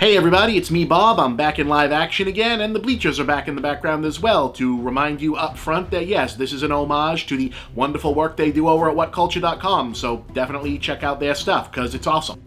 Hey everybody, it's me Bob. I'm back in live action again, and the bleachers are back in the background as well to remind you up front that yes, this is an homage to the wonderful work they do over at whatculture.com, so definitely check out their stuff, because it's awesome.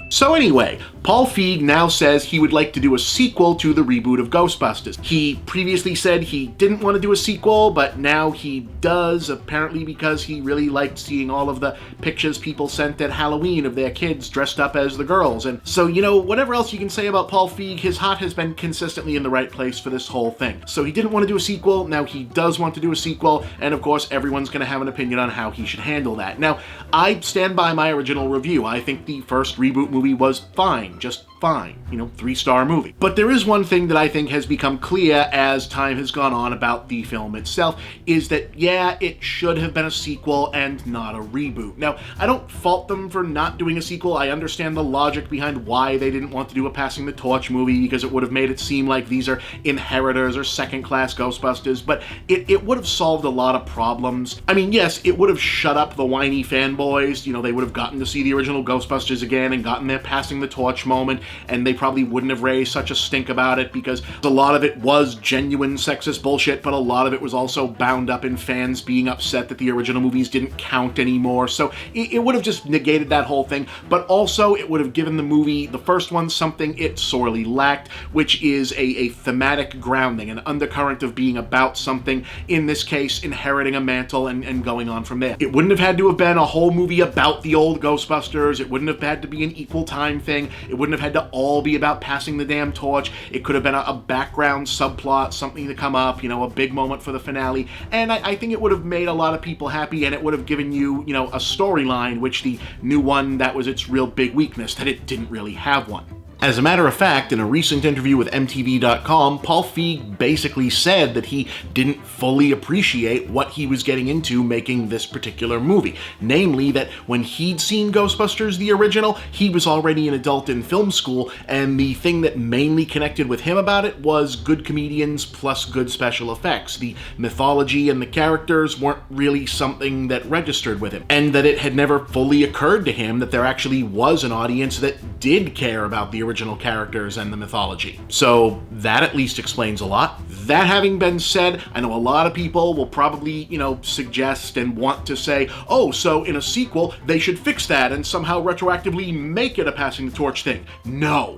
So anyway, Paul Feig now says he would like to do a sequel to the reboot of Ghostbusters. He previously said he didn't want to do a sequel, but now he does, apparently because he really liked seeing all of the pictures people sent at Halloween of their kids dressed up as the girls. And so, you know, whatever else you can say about Paul Feig, his heart has been consistently in the right place for this whole thing. So he didn't want to do a sequel, now he does want to do a sequel, and of course everyone's going to have an opinion on how he should handle that. Now, I stand by my original review. I think the first reboot movie was fine, just fine, 3-star movie. But there is one thing that I think has become clear as time has gone on about the film itself, is that, yeah, it should have been a sequel and not a reboot. Now, I don't fault them for not doing a sequel. I understand the logic behind why they didn't want to do a Passing the Torch movie, because it would have made it seem like these are inheritors or second-class Ghostbusters, but it would have solved a lot of problems. I mean, yes, it would have shut up the whiny fanboys. They would have gotten to see the original Ghostbusters again and gotten their Passing the Torch moment, and they probably wouldn't have raised such a stink about it, because a lot of it was genuine sexist bullshit, but a lot of it was also bound up in fans being upset that the original movies didn't count anymore. So it would have just negated that whole thing, but also it would have given the movie, the first one, something it sorely lacked, which is a thematic grounding, an undercurrent of being about something, in this case, inheriting a mantle and going on from there. It wouldn't have had to have been a whole movie about the old Ghostbusters. It wouldn't have had to be an equal time thing. It wouldn't have had to all be about passing the damn torch. It could have been a background subplot, something to come up, a big moment for the finale, and I think it would have made a lot of people happy, and it would have given you, a storyline, which the new one, that was its real big weakness, that it didn't really have one. As a matter of fact, in a recent interview with MTV.com, Paul Feig basically said that he didn't fully appreciate what he was getting into making this particular movie. Namely, that when he'd seen Ghostbusters, the original, he was already an adult in film school, and the thing that mainly connected with him about it was good comedians plus good special effects. The mythology and the characters weren't really something that registered with him, and that it had never fully occurred to him that there actually was an audience that did care about the original characters and the mythology. So that at least explains a lot. That having been said, I know a lot of people will probably, suggest and want to say, oh, so in a sequel, they should fix that and somehow retroactively make it a Passing the Torch thing. No,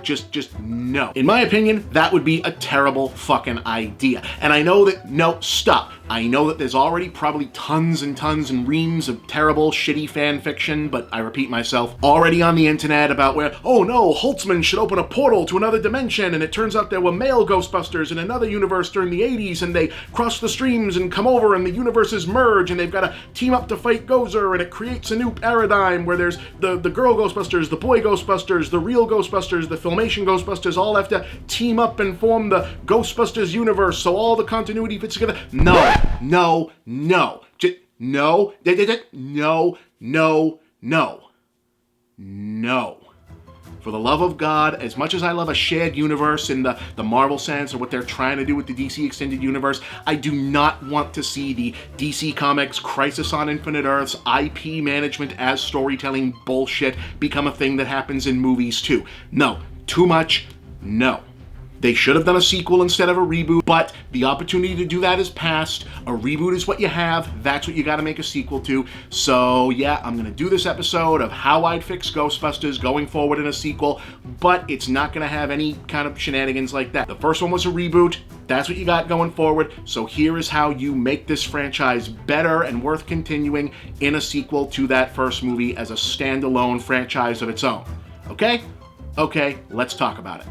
just no. In my opinion, that would be a terrible fucking idea. And I know that, no, stop. I know that there's already probably tons and tons and reams of terrible, shitty fan fiction, but I repeat myself, already on the internet about where, oh no, Holtzman should open a portal to another dimension, and it turns out there were male Ghostbusters in another universe during the 80s, and they cross the streams and come over, and the universes merge, and they've got to team up to fight Gozer, and it creates a new paradigm where there's the girl Ghostbusters, the boy Ghostbusters, the real Ghostbusters, the Filmation Ghostbusters, all have to team up and form the Ghostbusters universe, so all the continuity fits together. No. For the love of God, as much as I love a shared universe in the Marvel sense, or what they're trying to do with the DC Extended Universe, I do not want to see the DC Comics Crisis on Infinite Earths IP management as storytelling bullshit become a thing that happens in movies too. No. Too much. No. They should have done a sequel instead of a reboot, but the opportunity to do that is past. A reboot is what you have. That's what you gotta make a sequel to. So yeah, I'm gonna do this episode of how I'd fix Ghostbusters going forward in a sequel, but it's not gonna have any kind of shenanigans like that. The first one was a reboot. That's what you got going forward. So here is how you make this franchise better and worth continuing in a sequel to that first movie as a standalone franchise of its own. Okay? Okay, let's talk about it.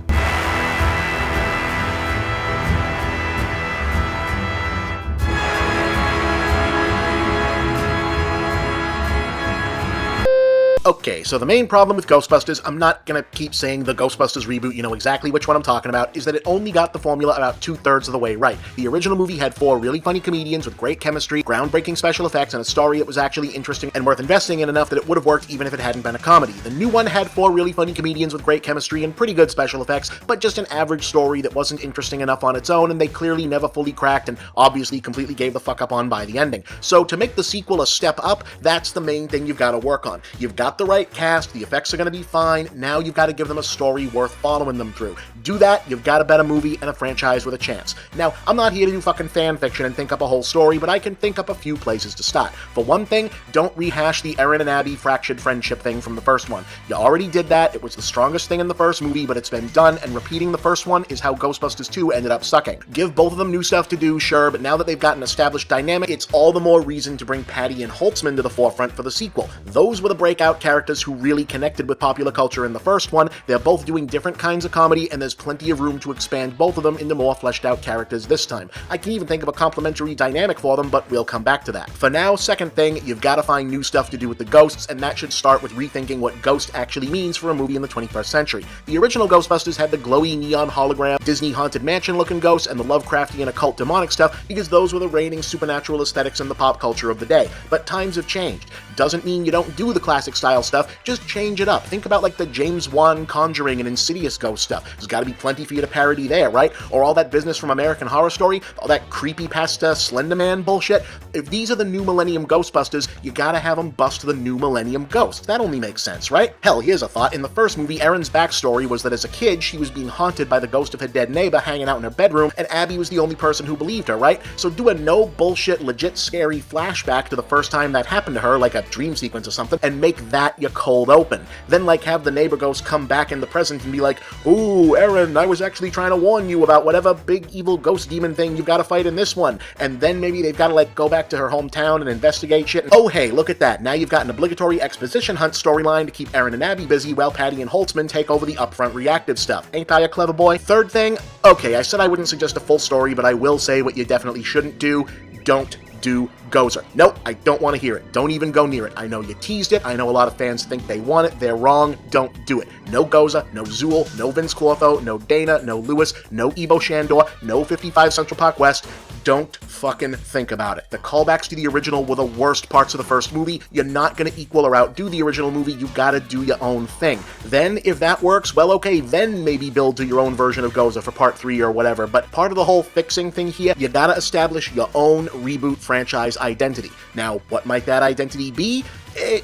Okay, so the main problem with Ghostbusters, I'm not gonna keep saying the Ghostbusters reboot, you know exactly which one I'm talking about, is that it only got the formula about 2/3 of the way right. The original movie had 4 really funny comedians with great chemistry, groundbreaking special effects, and a story that was actually interesting and worth investing in enough that it would have worked even if it hadn't been a comedy. The new one had 4 really funny comedians with great chemistry and pretty good special effects, but just an average story that wasn't interesting enough on its own, and they clearly never fully cracked and obviously completely gave the fuck up on by the ending. So to make the sequel a step up, that's the main thing you've got to work on. You've got got the right cast, the effects are going to be fine, now you've got to give them a story worth following them through. Do that, you've got a better movie and a franchise with a chance. Now, I'm not here to do fucking fan fiction and think up a whole story, but I can think up a few places to start. For one thing, don't rehash the Eren and Abby fractured friendship thing from the first one. You already did that, it was the strongest thing in the first movie, but it's been done, and repeating the first one is how Ghostbusters 2 ended up sucking. Give both of them new stuff to do, sure, but now that they've got an established dynamic, it's all the more reason to bring Patty and Holtzman to the forefront for the sequel. Those were the breakout characters who really connected with popular culture in the first one. They're both doing different kinds of comedy, and there's plenty of room to expand both of them into more fleshed out characters this time. I can even think of a complementary dynamic for them, but we'll come back to that. For now, second thing, you've got to find new stuff to do with the ghosts, and that should start with rethinking what ghost actually means for a movie in the 21st century. The original Ghostbusters had the glowy neon hologram, Disney Haunted Mansion looking ghosts, and the Lovecraftian occult demonic stuff because those were the reigning supernatural aesthetics in the pop culture of the day. But times have changed. Doesn't mean you don't do the classic style stuff, just change it up. Think about like the James Wan Conjuring and Insidious ghost stuff. There's got to be plenty for you to parody there, right? Or all that business from American Horror Story, all that creepypasta Slender Man bullshit. If these are the new Millennium Ghostbusters, you gotta have them bust the new Millennium Ghost. That only makes sense, right? Hell, here's a thought. In the first movie, Erin's backstory was that as a kid, she was being haunted by the ghost of her dead neighbor hanging out in her bedroom, and Abby was the only person who believed her, right? So do a no bullshit, legit scary flashback to the first time that happened to her, like a dream sequence or something, and make that your cold open. Then like have the neighbor ghost come back in the present and be like, ooh, Erin, I was actually trying to warn you about whatever big evil ghost demon thing you've got to fight in this one. And then maybe they've got to like go back to her hometown and investigate shit. And, oh hey, look at that. Now you've got an obligatory exposition hunt storyline to keep Eren and Abby busy while Patty and Holtzman take over the upfront reactive stuff. Ain't I a clever boy? Third thing, okay, I said I wouldn't suggest a full story, but I will say what you definitely shouldn't do. Don't do Gozer. Nope, I don't want to hear it. Don't even go near it. I know you teased it. I know a lot of fans think they want it. They're wrong. Don't do it. No Gozer, no Zool, no Vince Clortho, no Dana, no Lewis, no Ivo Shandor, no 55 Central Park West. Don't fucking think about it. The callbacks to the original were the worst parts of the first movie. You're not going to equal or outdo the original movie. You gotta do your own thing. Then, if that works, well, okay, then maybe build to your own version of Gozer for part 3 or whatever. But part of the whole fixing thing here, you gotta establish your own reboot franchise identity. Now, what might that identity be?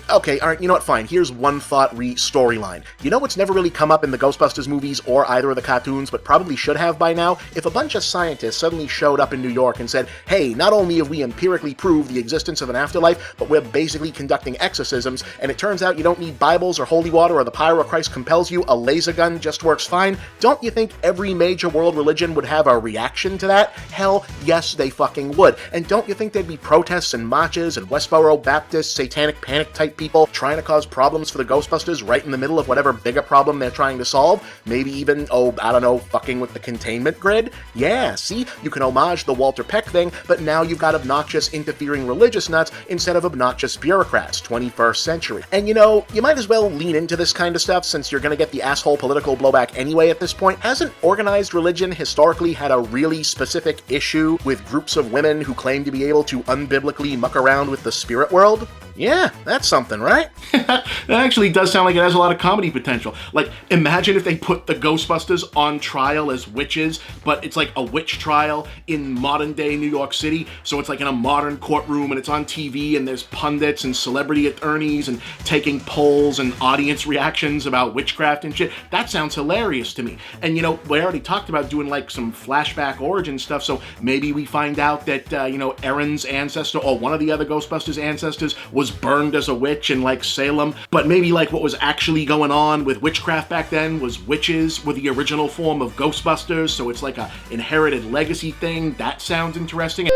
Okay, alright, you know what, fine. Here's one thought storyline. You know what's never really come up in the Ghostbusters movies or either of the cartoons, but probably should have by now? If a bunch of scientists suddenly showed up in New York and said, hey, not only have we empirically proved the existence of an afterlife, but we're basically conducting exorcisms, and it turns out you don't need Bibles or holy water or the power of Christ compels you, a laser gun just works fine, don't you think every major world religion would have a reaction to that? Hell, yes, they fucking would. And don't you think there'd be protests and marches and Westboro Baptist satanic panic type people trying to cause problems for the Ghostbusters right in the middle of whatever bigger problem they're trying to solve? Maybe even, oh, I don't know, fucking with the containment grid? Yeah, see? You can homage the Walter Peck thing, but now you've got obnoxious, interfering religious nuts instead of obnoxious bureaucrats, 21st century. And you know, you might as well lean into this kind of stuff since you're gonna get the asshole political blowback anyway at this point. Hasn't organized religion historically had a really specific issue with groups of women who claim to be able to unbiblically muck around with the spirit world? Yeah, that's something, right? That actually does sound like it has a lot of comedy potential. Like, imagine if they put the Ghostbusters on trial as witches, but it's like a witch trial in modern-day New York City, so it's like in a modern courtroom, and it's on TV, and there's pundits and celebrity attorneys and taking polls and audience reactions about witchcraft and shit. That sounds hilarious to me. And, you know, we already talked about doing, like, some flashback origin stuff, so maybe we find out that, you know, Erin's ancestor, or one of the other Ghostbusters' ancestors, was burned as a witch in like Salem, but maybe like what was actually going on with witchcraft back then was witches were the original form of Ghostbusters, so it's like a inherited legacy thing. That sounds interesting.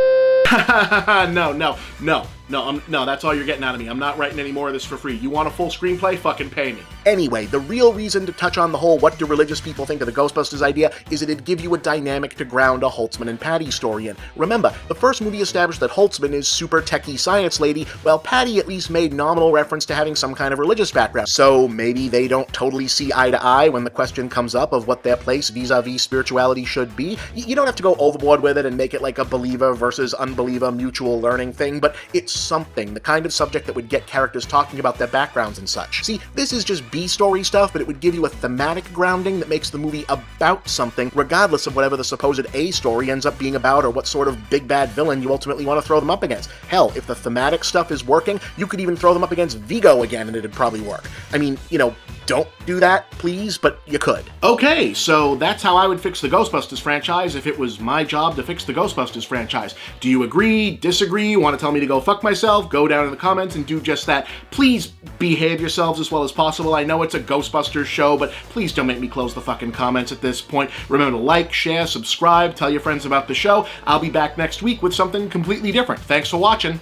No, that's all you're getting out of me. I'm not writing any more of this for free. You want a full screenplay? Fucking pay me. Anyway, the real reason to touch on the whole what do religious people think of the Ghostbusters idea is it'd give you a dynamic to ground a Holtzman and Patty story in. Remember, the first movie established that Holtzman is super techie science lady, while Patty at least made nominal reference to having some kind of religious background. So maybe they don't totally see eye to eye when the question comes up of what their place vis-a-vis spirituality should be. You don't have to go overboard with it and make it like a believer versus unbeliever mutual learning thing, but it something, the kind of subject that would get characters talking about their backgrounds and such. See, this is just B-story stuff, but it would give you a thematic grounding that makes the movie about something, regardless of whatever the supposed A story ends up being about or what sort of big bad villain you ultimately want to throw them up against. Hell, if the thematic stuff is working, you could even throw them up against Vigo again and it'd probably work. I mean, you know, don't do that, please, but you could. Okay, so that's how I would fix the Ghostbusters franchise if it was my job to fix the Ghostbusters franchise. Do you agree, disagree, want to tell me to go fuck myself? Go down in the comments and do just that. Please behave yourselves as well as possible. I know it's a Ghostbusters show, but please don't make me close the fucking comments at this point. Remember to like, share, subscribe, tell your friends about the show. I'll be back next week with something completely different. Thanks for watching.